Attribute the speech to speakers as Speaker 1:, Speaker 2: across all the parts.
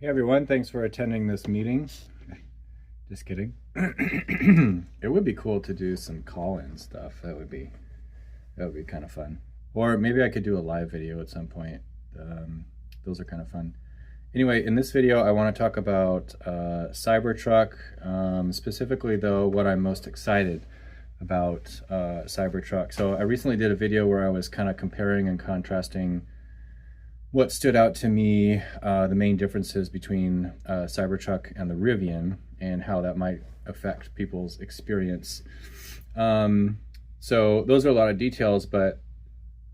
Speaker 1: Hey everyone, thanks for attending this meeting. Just kidding. It would be cool to do some call-in stuff. That would be kind of fun. Or maybe I could do a live video at some point. Those are kind of fun. Anyway, in this video, I want to talk about Cybertruck. Specifically, though, what I'm most excited about Cybertruck. So I recently did a video where I was kind of comparing and contrasting what stood out to me, the main differences between Cybertruck and the Rivian and how that might affect people's experience. So those are a lot of details, but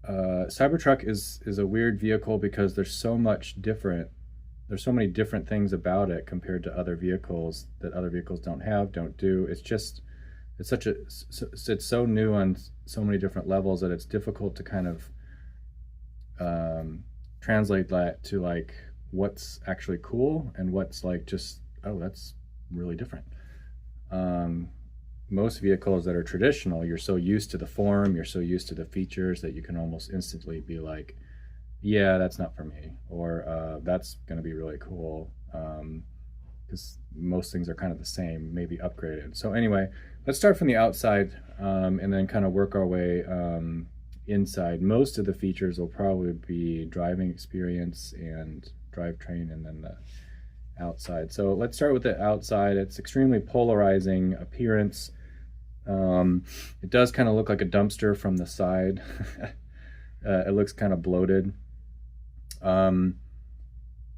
Speaker 1: Cybertruck is a weird vehicle because there's so many different things about it compared to other vehicles that other vehicles don't have, don't do. It's so new on so many different levels that it's difficult to kind of translate that to like what's actually cool and what's like just, oh, that's really different. Most vehicles that are traditional, you're so used to the form, you're so used to the features that you can almost instantly be like, yeah, that's not for me, or that's going to be really cool, because most things are kind of the same, maybe upgraded. So anyway, let's start from the outside and then kind of work our way inside. Most of the features will probably be driving experience and drivetrain, and then the outside. So let's start with the outside. It's extremely polarizing appearance. It does kind of look like a dumpster from the side. It looks kind of bloated.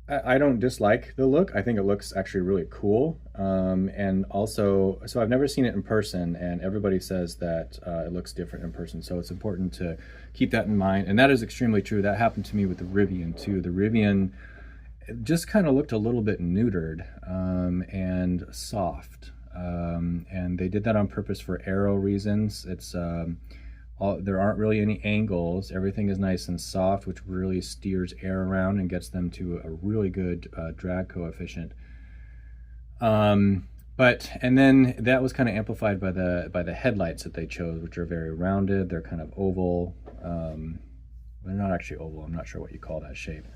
Speaker 1: I don't dislike the look. I think it looks actually really cool. And also, so I've never seen it in person, and everybody says that it looks different in person. So it's important to keep that in mind. And that is extremely true. That happened to me with the Rivian too. The Rivian just kind of looked a little bit neutered and soft. And they did that on purpose for aero reasons. There aren't really any angles. Everything is nice and soft, which really steers air around and gets them to a really good drag coefficient. And then that was kind of amplified by the headlights that they chose, which are very rounded. They're kind of oval. They're not actually oval. I'm not sure what you call that shape.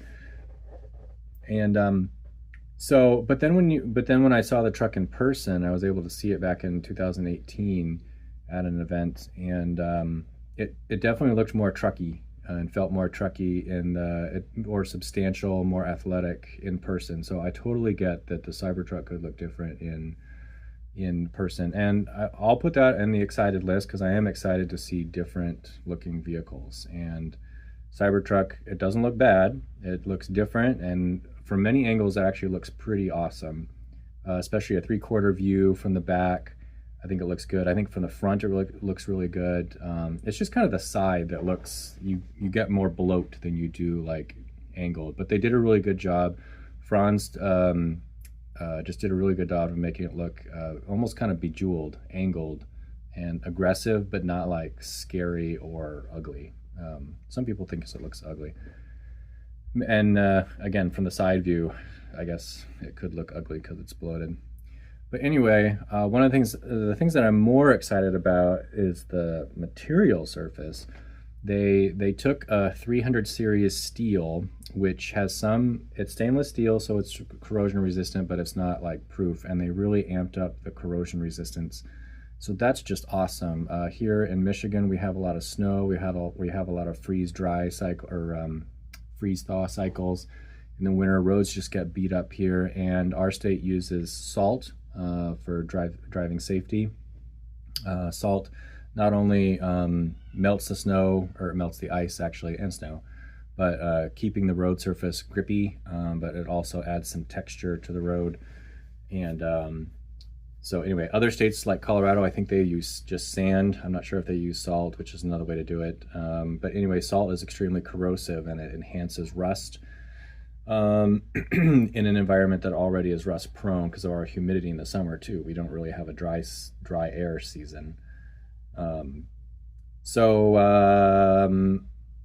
Speaker 1: And but then when I saw the truck in person, I was able to see it back in 2018 at an event, and it definitely looked more trucky and felt more trucky and more substantial, more athletic in person. So I totally get that the Cybertruck could look different in person, and I'll put that in the excited list because I am excited to see different looking vehicles. And Cybertruck, it doesn't look bad. It looks different, and from many angles, it actually looks pretty awesome, especially a 3/4 view from the back. I think it looks good. I think from the front, it looks really good. It's just kind of the side that looks, you get more bloat than you do like angled, but they did a really good job. Franz just did a really good job of making it look almost kind of bejeweled, angled, and aggressive, but not like scary or ugly. Some people think it looks ugly. And again, from the side view, I guess it could look ugly because it's bloated. But anyway, one of the things that I'm more excited about is the material surface. They took a 300 series steel, which has it's stainless steel, so it's corrosion resistant, but it's not like proof. And they really amped up the corrosion resistance. So that's just awesome. Here in Michigan, we have a lot of snow. We have a lot of freeze-dry cycle or freeze-thaw cycles. In the winter, roads just get beat up here, and our state uses salt for driving safety. Salt not only melts the snow, or it melts the ice actually, and snow, but keeping the road surface grippy, but it also adds some texture to the road. And so anyway, other states like Colorado, I think they use just sand. I'm not sure if they use salt, which is another way to do it. But anyway, salt is extremely corrosive, and it enhances rust in an environment that already is rust prone because of our humidity in the summer too. We don't really have a dry air season. Well,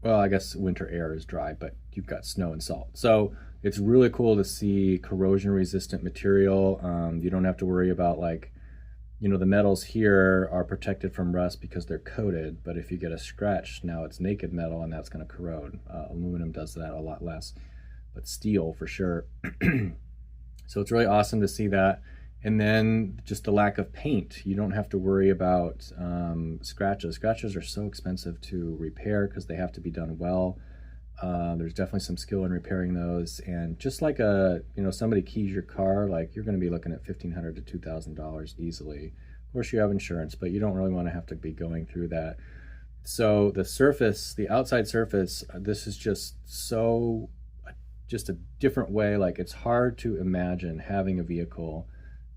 Speaker 1: I guess winter air is dry, but you've got snow and salt. So it's really cool to see corrosion resistant material. You don't have to worry about the metals here are protected from rust because they're coated, but if you get a scratch, now it's naked metal and that's going to corrode. Aluminum does that a lot less, but steel for sure. So it's really awesome to see that. And then just the lack of paint. You don't have to worry about scratches. Scratches are so expensive to repair because they have to be done well. There's definitely some skill in repairing those. And just like somebody keys your car, like you're going to be looking at $1,500 to $2,000 easily. Of course, you have insurance, but you don't really want to have to be going through that. So the surface, the outside surface, this is just a different way. Like it's hard to imagine having a vehicle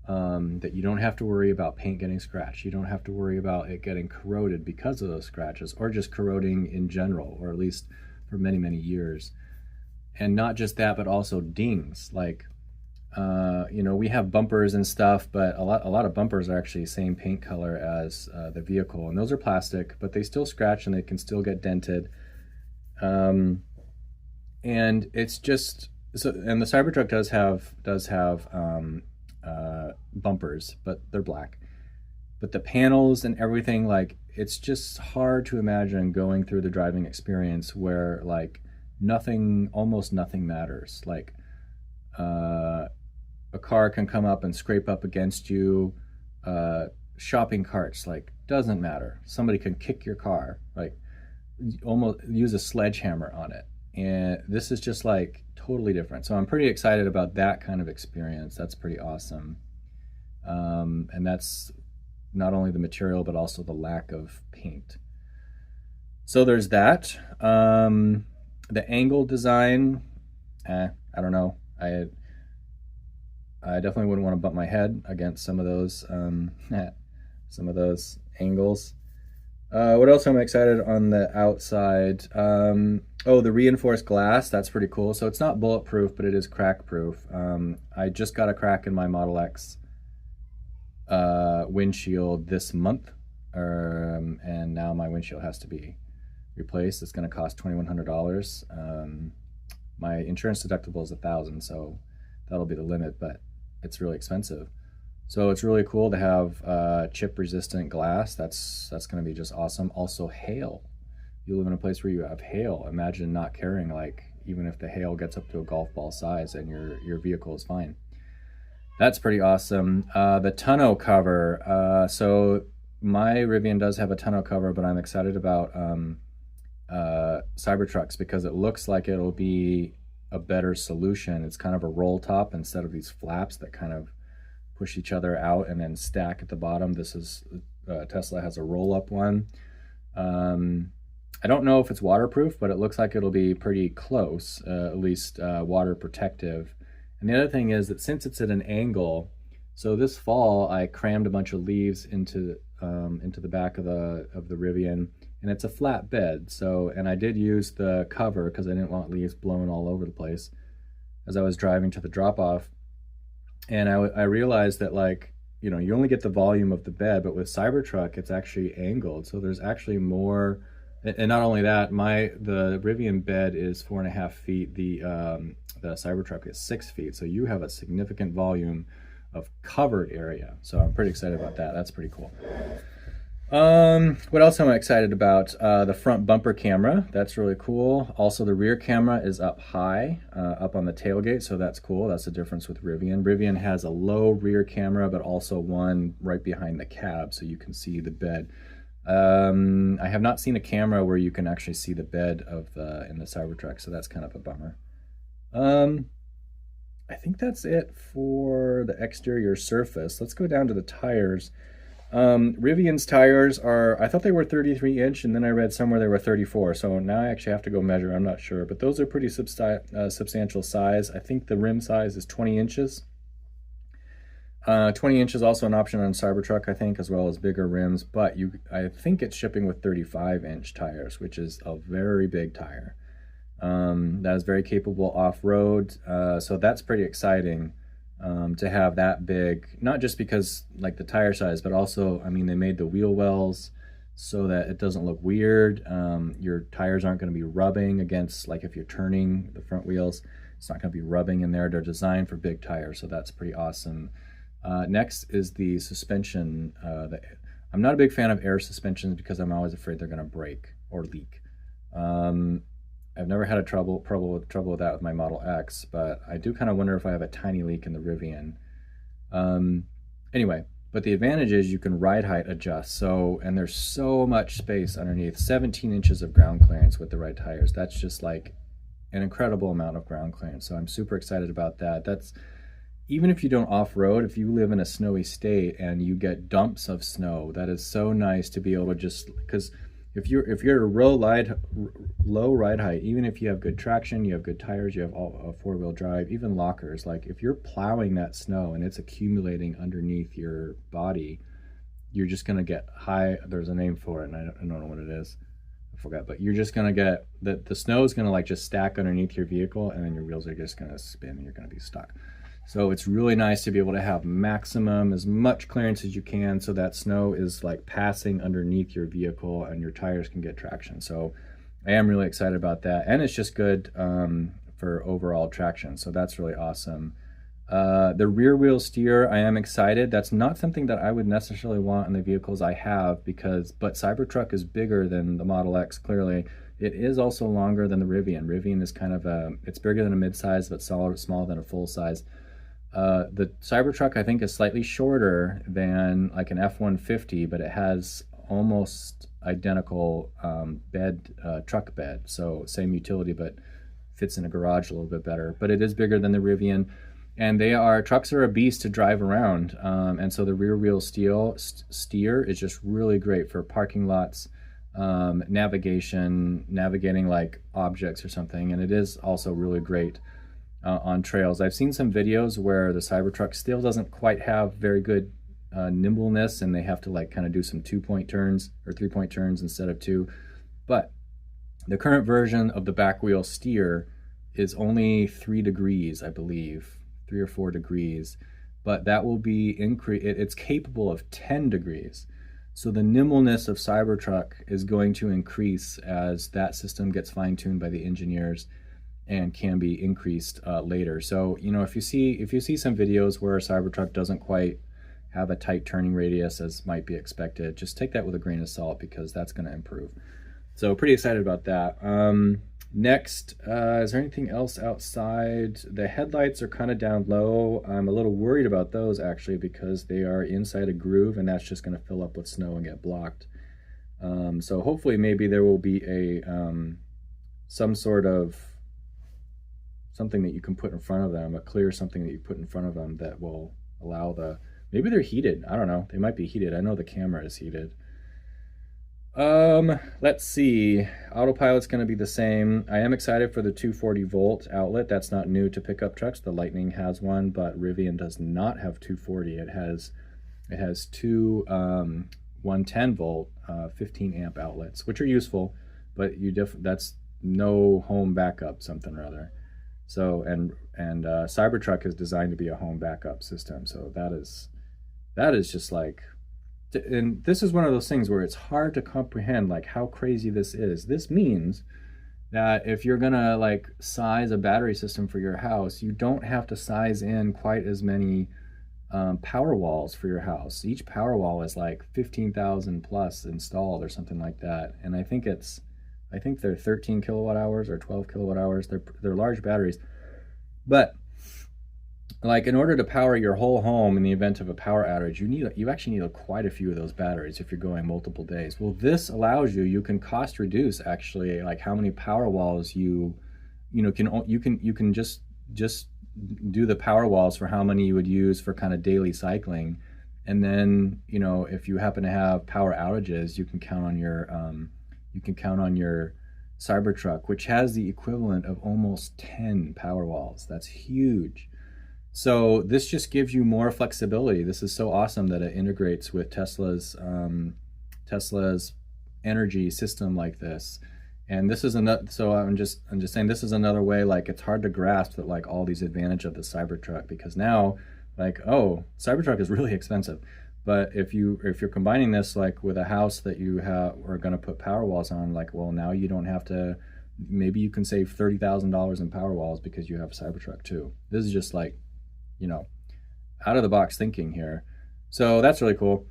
Speaker 1: that you don't have to worry about paint getting scratched. You don't have to worry about it getting corroded because of those scratches, or just corroding in general, or at least for many, many years. And not just that, but also dings. Like, we have bumpers and stuff, but a lot of bumpers are actually the same paint color as the vehicle, and those are plastic, but they still scratch and they can still get dented. And it's just so. And the Cybertruck does have bumpers, but they're black. But the panels and everything, like, it's just hard to imagine going through the driving experience where like almost nothing matters. Like a car can come up and scrape up against you. Shopping carts, like, doesn't matter. Somebody can kick your car, like almost use a sledgehammer on it. And this is just like totally different. So I'm pretty excited about that kind of experience. That's pretty awesome. And that's not only the material, but also the lack of paint. So there's that. The angle design, I don't know. I definitely wouldn't want to bump my head against some of those angles. What else am I excited on the outside? The reinforced glass, that's pretty cool. So it's not bulletproof, but it is crack proof. I just got a crack in my Model X windshield this month, and now my windshield has to be replaced. It's going to cost $2,100. My insurance deductible is $1,000, so that'll be the limit, but it's really expensive. So it's really cool to have chip resistant glass. That's going to be just awesome. Also hail. You live in a place where you have hail. Imagine not caring, like, even if the hail gets up to a golf ball size and your vehicle is fine. That's pretty awesome. The tonneau cover. So my Rivian does have a tonneau cover, but I'm excited about Cybertrucks because it looks like it'll be a better solution. It's kind of a roll top instead of these flaps that kind of push each other out and then stack at the bottom. This is Tesla has a roll-up one. I don't know if it's waterproof, but it looks like it'll be pretty close, at least water protective. And the other thing is that since it's at an angle, so this fall I crammed a bunch of leaves into the back of the Rivian, and it's a flat bed. So, and I did use the cover because I didn't want leaves blowing all over the place as I was driving to the drop-off. And I realized that, like, you only get the volume of the bed, but with Cybertruck it's actually angled, so there's actually more. And not only that, the Rivian bed is 4.5 feet. The Cybertruck is 6 feet. So you have a significant volume of covered area. So I'm pretty excited about that. That's pretty cool. What else am I excited about? The front bumper camera. That's really cool. Also, the rear camera is up high, up on the tailgate. So that's cool. That's the difference with Rivian. Rivian has a low rear camera, but also one right behind the cab, so you can see the bed. I have not seen a camera where you can actually see the bed in the Cybertruck, so that's kind of a bummer. I think that's it for the exterior surface. Let's go down to the tires. Rivian's tires I thought they were 33 inch, and then I read somewhere they were 34, so now I actually have to go measure. I'm not sure, but those are pretty substantial size. I think the rim size is 20 inches. 20 inch is also an option on Cybertruck, I think, as well as bigger rims, but I think it's shipping with 35-inch tires, which is a very big tire. That is very capable off-road, so that's pretty exciting to have that big, not just because, like, the tire size, but also, I mean, they made the wheel wells so that it doesn't look weird. Your tires aren't going to be rubbing against, like, if you're turning the front wheels, it's not going to be rubbing in there. They're designed for big tires, so that's pretty awesome. Next is the suspension. I'm not a big fan of air suspensions because I'm always afraid they're going to break or leak. I've never had a trouble with that with my Model X, but I do kind of wonder if I have a tiny leak in the Rivian. Um, anyway, but the advantage is you can ride height adjust. So, and there's so much space underneath, 17 inches of ground clearance with the right tires. That's just like an incredible amount of ground clearance. So I'm super excited about that. That's even if you don't off-road, if you live in a snowy state and you get dumps of snow, that is so nice to be able to just, because if you're at a low ride height, even if you have good traction, you have good tires, you have all four-wheel drive, even lockers, like if you're plowing that snow and it's accumulating underneath your body, you're just going to get high. There's a name for it, and I don't know what it is. I forgot, but you're just going to get the snow is going to like just stack underneath your vehicle, and then your wheels are just going to spin and you're going to be stuck. So it's really nice to be able to have maximum, as much clearance as you can, so that snow is like passing underneath your vehicle and your tires can get traction. So I am really excited about that. And it's just good for overall traction. So that's really awesome. The rear wheel steer, I am excited. That's not something that I would necessarily want in the vehicles I have but Cybertruck is bigger than the Model X, clearly. It is also longer than the Rivian. Rivian is kind of it's bigger than a mid-size, but smaller than a full-size. The Cybertruck, I think, is slightly shorter than like an F-150, but it has almost identical truck bed. So same utility, but fits in a garage a little bit better. But it is bigger than the Rivian. And trucks are a beast to drive around. And so the rear wheel steer is just really great for parking lots, navigating like objects or something. And it is also really great on trails. I've seen some videos where the Cybertruck still doesn't quite have very good nimbleness, and they have to like kind of do some 2-point turns or 3-point turns instead of 2. But the current version of the back wheel steer is only 3 degrees, I believe, 3 or 4 degrees, but that will be it's capable of 10 degrees. So the nimbleness of Cybertruck is going to increase as that system gets fine-tuned by the engineers and can be increased later. So, you know, if you see some videos where a Cybertruck doesn't quite have a tight turning radius as might be expected, just take that with a grain of salt, because that's going to improve. So pretty excited about that. Next, is there anything else outside? The headlights are kind of down low. I'm a little worried about those actually, because they are inside a groove and that's just going to fill up with snow and get blocked. So hopefully maybe there will be some sort of something that you can put in front of them, a clear something that you put in front of them that will allow maybe they're heated. I don't know. They might be heated. I know the camera is heated. Let's see. Autopilot's going to be the same. I am excited for the 240 volt outlet. That's not new to pickup trucks. The Lightning has one, but Rivian does not have 240. It has two 110 volt 15 amp outlets, which are useful, but that's no home backup something or other. So and Cybertruck is designed to be a home backup system. So that is just like, and this is one of those things where it's hard to comprehend like how crazy this is. This means that if you're gonna like size a battery system for your house, you don't have to size in quite as many power walls for your house. Each power wall is like 15,000 plus installed or something like that. And I think they're 13 kilowatt hours or 12 kilowatt hours. They're large batteries. But like in order to power your whole home in the event of a power outage, you actually need quite a few of those batteries if you're going multiple days. Well, this allows you can cost reduce actually, like how many power walls you can just do the power walls for how many you would use for kind of daily cycling. And then, you know, if you happen to have power outages, you can count on your Cybertruck, which has the equivalent of almost 10 power walls. That's huge. So this just gives you more flexibility. This is so awesome that it integrates with Tesla's energy system like this. And this is another. So I'm just saying this is another way. Like it's hard to grasp that like all these advantages of the Cybertruck, because now like, oh, Cybertruck is really expensive. But if you're combining this like with a house that you are going to put power walls on, like, well, now you don't have to. Maybe you can save $30,000 in power walls because you have a Cybertruck too. This is just like, you know, out of the box thinking here. So that's really cool.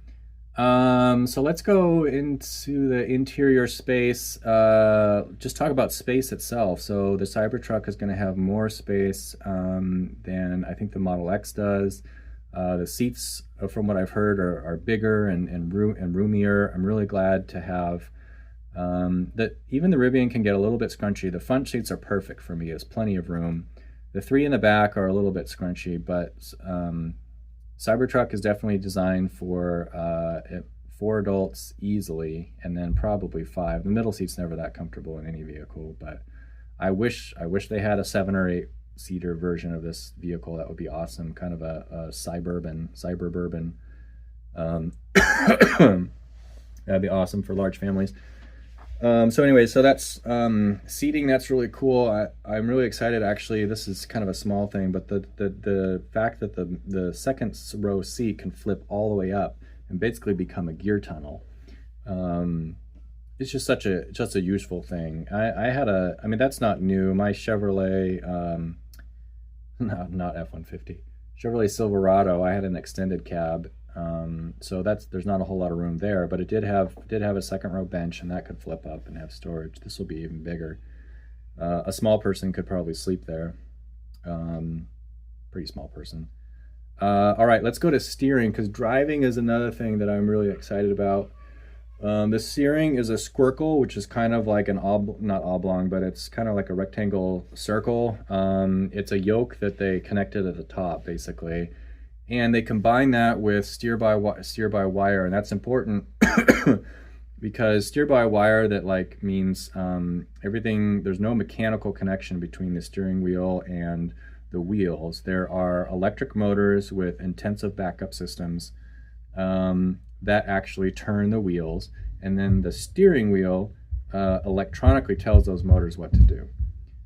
Speaker 1: So let's go into the interior space. Just talk about space itself. So the Cybertruck is going to have more space than I think the Model X does. The seats, from what I've heard, are bigger and roomier. I'm really glad to have that. Even the Rivian can get a little bit scrunchy. The front seats are perfect for me. There's plenty of room. The three in the back are a little bit scrunchy, but Cybertruck is definitely designed for 4 adults easily, and then probably 5. The middle seat's never that comfortable in any vehicle, but I wish they had a 7 or 8 seater version of this vehicle. That would be awesome. Kind of a cyberbourbon. That'd be awesome for large families. So anyway, so that's seating. That's really cool. I'm really excited. Actually, this is kind of a small thing, but the fact that the second row seat can flip all the way up and basically become a gear tunnel. It's just such a useful thing. I mean, that's not new. My Chevrolet, not F-150, Chevrolet Silverado, I had an extended cab. So there's not a whole lot of room there, but it did have a second row bench, and that could flip up and have storage. This will be even bigger. A small person could probably sleep there. Pretty small person. All right, let's go to steering, because driving is another thing that I'm really excited about. The steering is a squircle, which is kind of like not oblong, but it's kind of like a rectangle circle. It's a yoke that they connected at the top, basically. And they combine that with steer by wire, and that's important because steer by wire, that like means everything. There's no mechanical connection between the steering wheel and the wheels. There are electric motors with intensive backup systems that actually turn the wheels, and then the steering wheel electronically tells those motors what to do.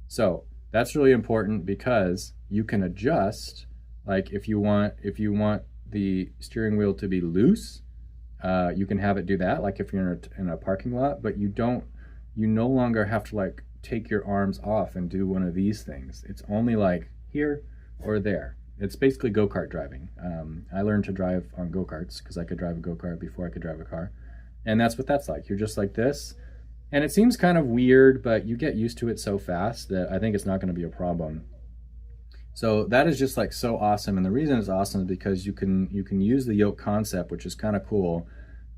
Speaker 1: So that's really important because you can adjust. Like if you want the steering wheel to be loose, you can have it do that. Like if you're in a parking lot, but you no longer have to like take your arms off and do one of these things. It's only like here or there. It's basically go-kart driving. I learned to drive on go-karts because I could drive a go-kart before I could drive a car, and that's what that's like. You're just like this, and it seems kind of weird, but you get used to it so fast that I think it's not going to be a problem. So that is just like so awesome, and the reason it's awesome is because you can use the yoke concept, which is kind of cool,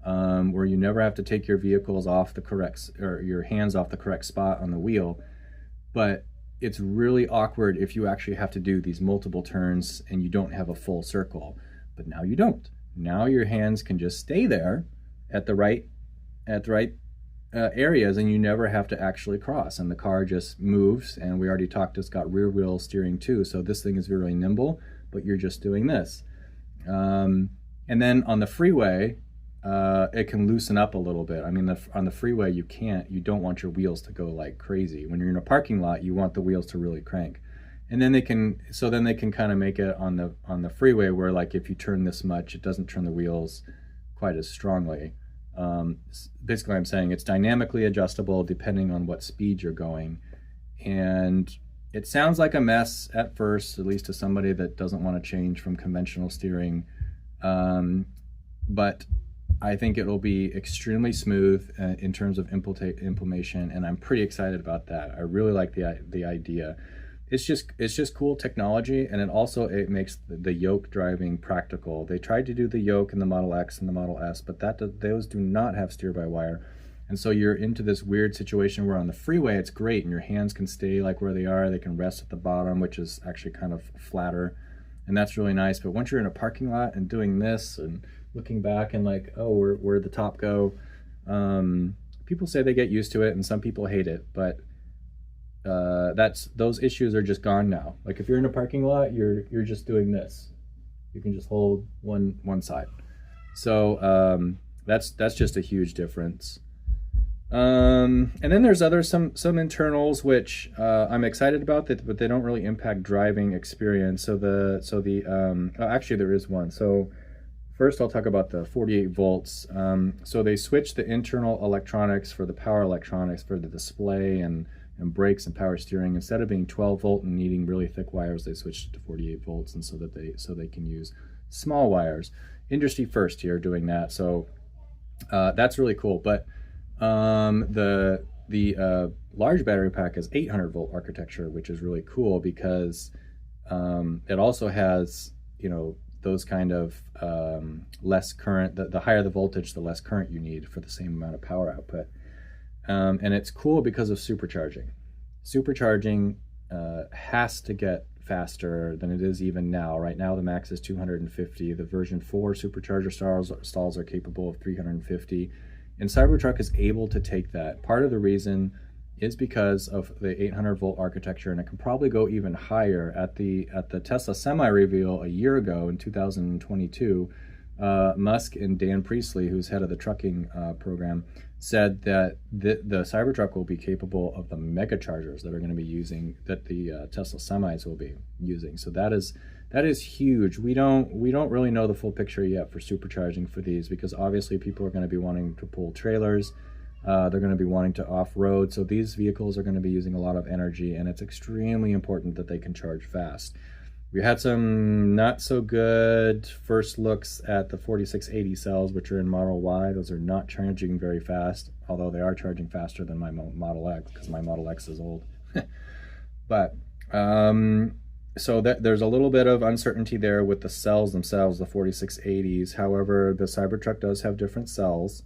Speaker 1: where you never have to take your vehicles off the correct, or your hands off the correct spot on the wheel. But it's really awkward if you actually have to do these multiple turns and you don't have a full circle. But now you don't. Now your hands can just stay there at the right areas, and you never have to actually cross, and the car just moves. And we already talked, it's got rear wheel steering too, so this thing is really nimble, but you're just doing this. And then on the freeway, it can loosen up a little bit. I mean, on the freeway, you don't want your wheels to go like crazy. When you're in a parking lot, you want the wheels to really crank. And then they can kind of make it on the freeway where, like, if you turn this much, it doesn't turn the wheels quite as strongly. Basically, I'm saying it's dynamically adjustable depending on what speed you're going. And it sounds like a mess at first, at least to somebody that doesn't want to change from conventional steering. But I think it will be extremely smooth in terms of implementation, and I'm pretty excited about that. I really like the idea. It's just cool technology, and it makes the yoke driving practical. They tried to do the yoke in the Model X and the Model S, but those do not have steer-by-wire. And so you're into this weird situation where on the freeway it's great, and your hands can stay like where they are. They can rest at the bottom, which is actually kind of flatter, and that's really nice. But once you're in a parking lot and doing this and looking back and like, oh, where'd the top go? People say they get used to it, and some people hate it, but those issues are just gone now. Like if you're in a parking lot, you're just doing this. You can just hold one side. So that's just a huge difference. And then there's some internals which I'm excited about, but they don't really impact driving experience. Actually there is one. So first I'll talk about the 48 volts. So they switched the internal electronics for the power electronics for the display and brakes and power steering. Instead of being 12 volt and needing really thick wires, they switched it to 48 volts, and so they can use small wires. Industry first here doing that. So That's really cool. But the large battery pack is 800-volt architecture, which is really cool because it also has, those kind of less current. The higher the voltage, the less current you need for the same amount of power output. And it's cool because of supercharging. Supercharging has to get faster than it is even now. Right now, the max is 250. The version 4 supercharger stalls are capable of 350. And Cybertruck is able to take that. Part of the reason is because of the 800-volt architecture, and it can probably go even higher. At the Tesla Semi reveal a year ago in 2022, Musk and Dan Priestley, who's head of the trucking program, said that the Cybertruck will be capable of the mega chargers that are going to be using, that the Tesla semis will be using. So that is huge. We don't really know the full picture yet for supercharging for these, because obviously people are going to be wanting to pull trailers. They're going to be wanting to off-road. So these vehicles are going to be using a lot of energy, and it's extremely important that they can charge fast. We had some not so good first looks at the 4680 cells, which are in Model Y. Those are not charging very fast, although they are charging faster than my Model X, because my Model X is old. But so there's a little bit of uncertainty there with the cells themselves, the 4680s. However, the Cybertruck does have different cells,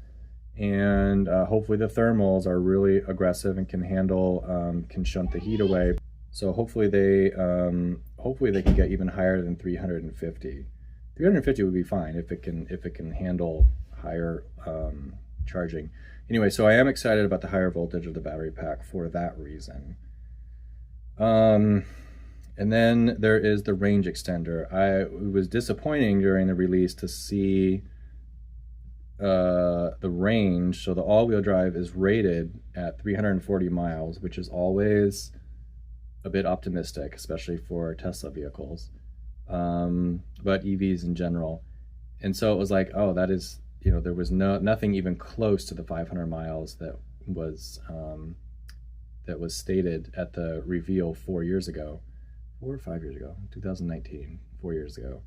Speaker 1: and hopefully the thermals are really aggressive and can shunt the heat away. So hopefully they can get even higher than 350. 350 would be fine if it can handle higher charging. Anyway, so I am excited about the higher voltage of the battery pack for that reason. And then there is the range extender. It was disappointing during the release to see the range. So the all-wheel drive is rated at 340 miles, which is always a bit optimistic, especially for Tesla vehicles, but EVs in general. And so it was like, oh, that is, there was nothing even close to the 500 miles that was stated at the reveal 4 years ago, 4 or 5 years ago, 2019, 4 years ago.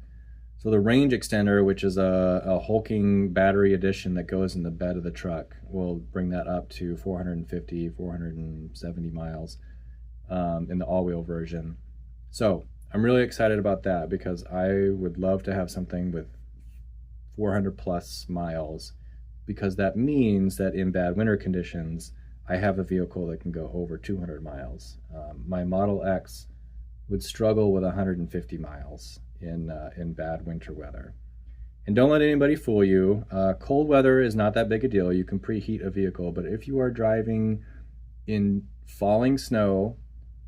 Speaker 1: So the range extender, which is a hulking battery addition that goes in the bed of the truck, will bring that up to 450, 470 miles. In the all-wheel version. So I'm really excited about that, because I would love to have something with 400 plus miles, because that means that in bad winter conditions, I have a vehicle that can go over 200 miles. My Model X would struggle with 150 miles in bad winter weather. And don't let anybody fool you. Cold weather is not that big a deal. You can preheat a vehicle, but if you are driving in falling snow,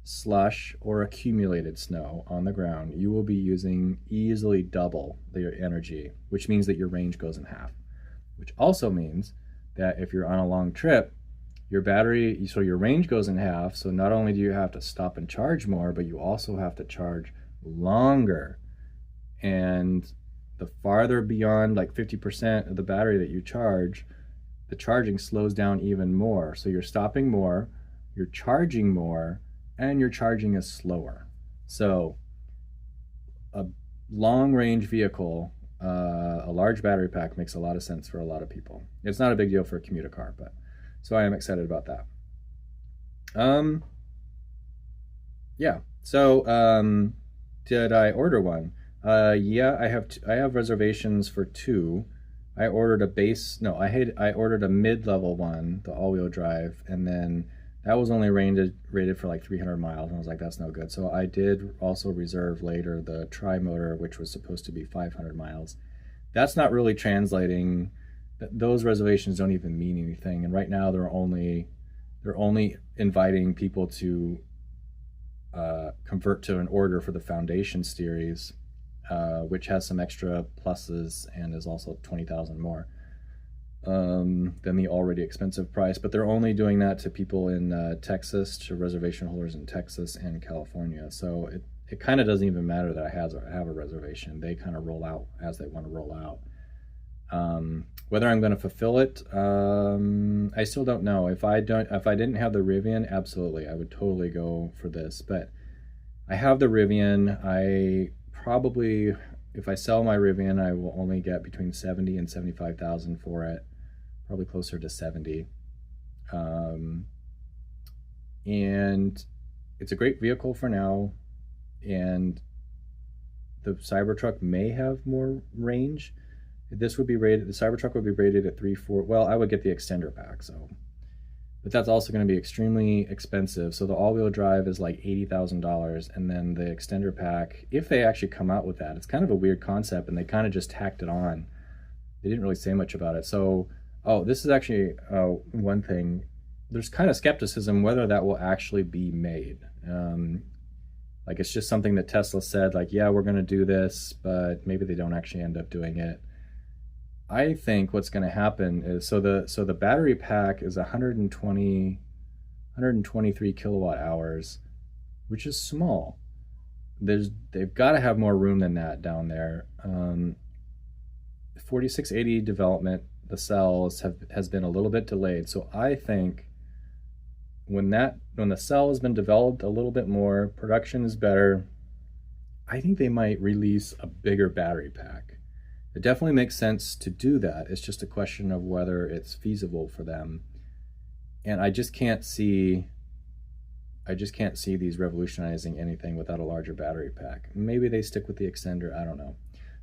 Speaker 1: slush, or accumulated snow on the ground, you will be using easily double your energy, which means that your range goes in half. Which also means that if you're on a long trip, your range goes in half, so not only do you have to stop and charge more, but you also have to charge longer. And the farther beyond, like 50% of the battery that you charge, the charging slows down even more. So you're stopping more, you're charging more, and your charging is slower. So a long-range vehicle, a large battery pack, makes a lot of sense for a lot of people. It's not a big deal for a commuter car, but so I am excited about that. Yeah. So did I order one? Yeah, I have reservations for 2. I ordered I ordered a mid-level one, the all-wheel drive, and then that was only rated for like 300 miles, and I was like, that's no good. So I did also reserve later the tri-motor, which was supposed to be 500 miles. That's not really translating. Those reservations don't even mean anything. And right now they're only inviting people to convert to an order for the Foundation series, which has some extra pluses and is also 20,000 more than the already expensive price. But they're only doing that to people in Texas, to reservation holders in Texas and California. So it kind of doesn't even matter that I have a reservation. They kind of roll out as they want to roll out. Whether I'm going to fulfill it, I still don't know. If I didn't have the Rivian, absolutely, I would totally go for this. But I have the Rivian. I probably, if I sell my Rivian, I will only get between 70 and 75,000 for it. probably closer to 70. And it's a great vehicle for now, and the Cybertruck may have more range. This would be rated, the Cybertruck would be rated at 3.4. Well, I would get the extender pack, so. But that's also going to be extremely expensive. So the all-wheel drive is like $80,000, and then the extender pack, if they actually come out with that, it's kind of a weird concept, and they kind of just tacked it on. They didn't really say much about it. So, oh, this is actually one thing. There's kind of skepticism whether that will actually be made. Like, it's just something that Tesla said, like, yeah, we're going to do this, but maybe they don't actually end up doing it. I think what's going to happen is, so the battery pack is 123 kilowatt hours, which is small. They've got to have more room than that down there. 4680 development, the cells has been a little bit delayed. So I think when the cell has been developed a little bit more, production is better, I think they might release a bigger battery pack. It definitely makes sense to do that. It's just a question of whether it's feasible for them. And I just can't see these revolutionizing anything without a larger battery pack. Maybe they stick with the extender, I don't know.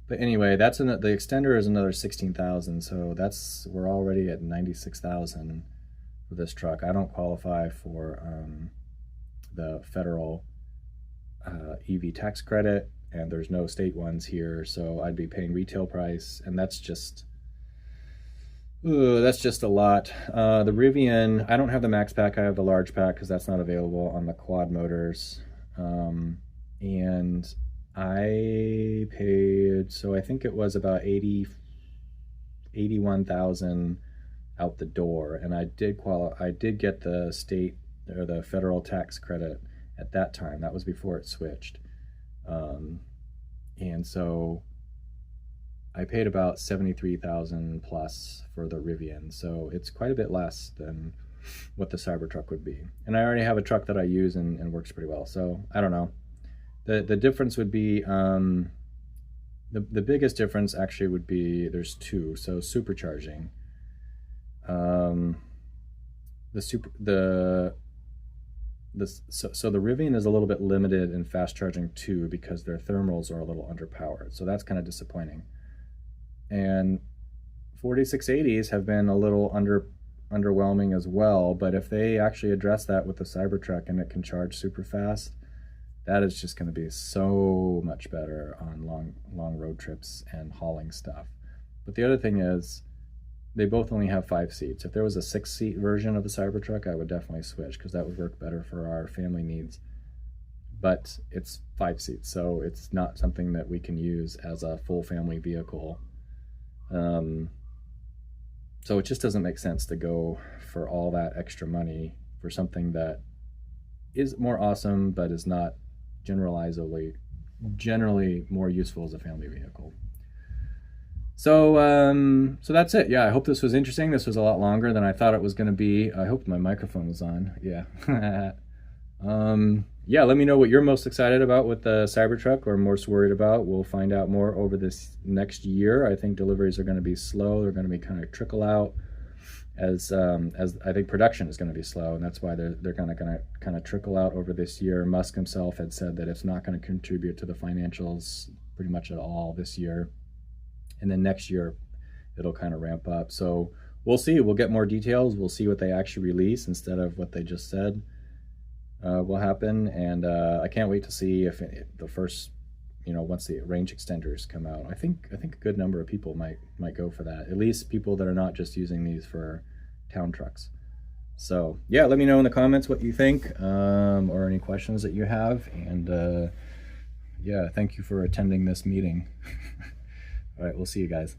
Speaker 1: But anyway, the extender is another 16,000, so we're already at 96,000 for this truck. I don't qualify for the federal EV tax credit, and there's no state ones here, so I'd be paying retail price, and that's just a lot. The Rivian, I don't have the max pack, I have the large pack because that's not available on the quad motors. And I paid, so I think it was about 81,000 out the door, and I did get the state or the federal tax credit at that time. That was before it switched. And so I paid about 73,000 plus for the Rivian, so it's quite a bit less than what the Cybertruck would be. And I already have a truck that I use and works pretty well, so I don't know. The difference would be, the biggest difference actually would be, there's two. So supercharging. So the Rivian is a little bit limited in fast charging too, because their thermals are a little underpowered. So that's kind of disappointing. And 4680s have been a little underwhelming as well. But if they actually address that with the Cybertruck and it can charge super fast, that is just going to be so much better on long road trips and hauling stuff. But the other thing is, they both only have 5 seats. If there was a 6-seat version of the Cybertruck, I would definitely switch because that would work better for our family needs. But it's 5 seats, so it's not something that we can use as a full family vehicle. So it just doesn't make sense to go for all that extra money for something that is more awesome, but is not generally more useful as a family vehicle. So that's it. Yeah, I hope this was interesting. This was a lot longer than I thought it was going to be. I hope my microphone was on. Yeah. Yeah, let me know what you're most excited about with the Cybertruck or most worried about. We'll find out more over this next year. I think deliveries are going to be slow. They're going to be kind of trickle out as I think production is going to be slow, and that's why they're going to kind of trickle out over this year. Musk himself had said that it's not going to contribute to the financials pretty much at all this year. And then next year, it'll kind of ramp up. So we'll see. We'll get more details. We'll see what they actually release instead of what they just said will happen. And I can't wait to see if the first, once the range extenders come out. I think a good number of people might go for that. At least people that are not just using these for town trucks. So yeah, let me know in the comments what you think or any questions that you have. And yeah, thank you for attending this meeting. All right, we'll see you guys.